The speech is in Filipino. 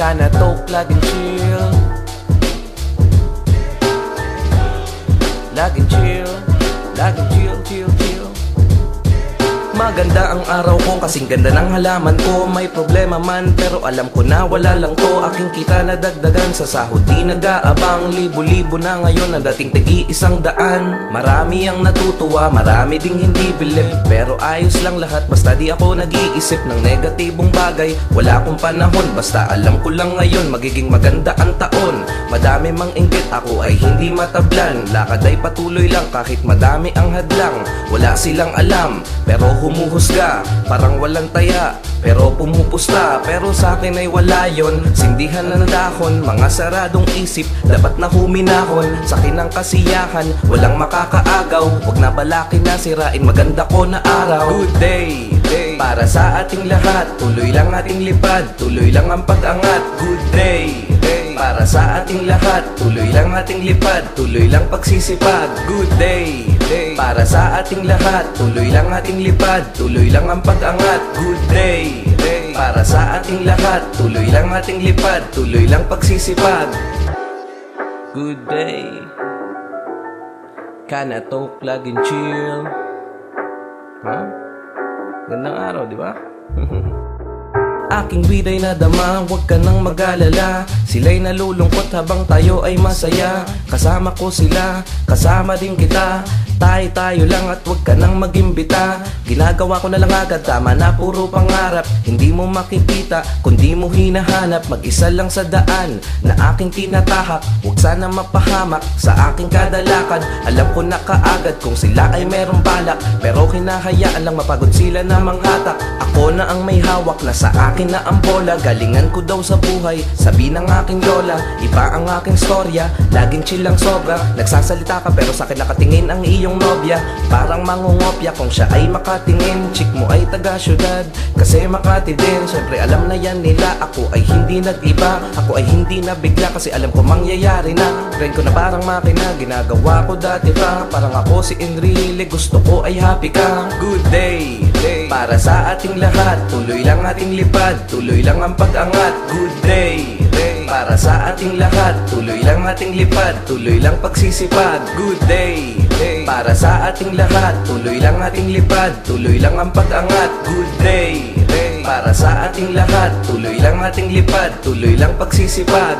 Kinda talk, laging chill. Laging chill, laging chill, chill, chill. Maganda ang araw ko kasing ganda ng halaman ko. May problema man pero alam ko na wala lang to. Aking kita na dagdagan sa sahod di nag-aabang. Libo-libo na ngayon na dating tig-100. Marami ang natutuwa, marami ding hindi bilib. Pero ayos lang lahat basta di ako nag-iisip ng negatibong bagay. Wala akong panahon basta alam ko lang ngayon magiging maganda ang taon. Madami mang inggit ako ay hindi matablan. Lakad ay patuloy lang kahit madami ang hadlang. Wala silang alam pero humuhusga, parang walang taya pero pumupusta. Pero sa akin ay wala yon. Sindihan na ng dahon, mga saradong isip dapat na huminahon. Sa akin ang kasiyahan, walang makakaagaw. Huwag na balakin na sirain, maganda ko na araw. Good day, day, para sa ating lahat. Tuloy lang ating lipad, tuloy lang ang pag-angat. Good day, day, para sa ating lahat. Tuloy lang ating lipad, tuloy lang pagsisipag. Good day, day, para sa ating lahat. Tuloy lang ating lipad, tuloy lang ang pag-angat. Good day, day, para sa ating lahat. Tuloy lang ating lipad, tuloy lang pagsisipag. Good day, kinda talk, laging chill. Gandang araw, di ba? Aking biday na dama, huwag ka nang mag-alala. Sila'y nalulungkot habang tayo ay masaya. Kasama ko sila, kasama din kita. Tayo lang at huwag ka nang mag-imbita. Ginagawa ko na lang agad, tama na puro pangarap. Hindi mo makikita, kundi mo hinahanap. Mag-isa lang sa daan na aking tinatahak. Huwag sana mapahamak sa aking kadalakad. Alam ko na kaagad kung sila ay merong balak. Pero hinahayaan lang mapagod sila na manghatak. Ako na ang may hawak na sa akin na ang bola. Galingan ko daw sa buhay, sabi ng aking lola. Iba ang aking storya, laging chill lang sobra. Nagsasalita ka pero sa akin nakatingin ang iyong nobya. Parang mangungopya kung siya ay makatingin. Chick mo ay taga-syudad, kasi Makati din. Syempre alam na yan nila, ako ay hindi nag-iba. Ako ay hindi nabigla kasi alam ko mangyayari na. Brain ko na parang makina, ginagawa ko dati pa. Parang ako si Enrile, gusto ko ay happy ka. Good day, day, para sa ating lahat. Tuloy lang ating lipad, tuloy lang ang pag-angat. Good day, day, para sa ating lahat. Tuloy lang ating lipad, tuloy lang pagsisipag. Good day, day, para sa ating lahat. Tuloy lang ating lipad, tuloy lang ang pag-angat. Good day, day, para sa ating lahat. Tuloy lang ating lipad, tuloy lang pagsisipag.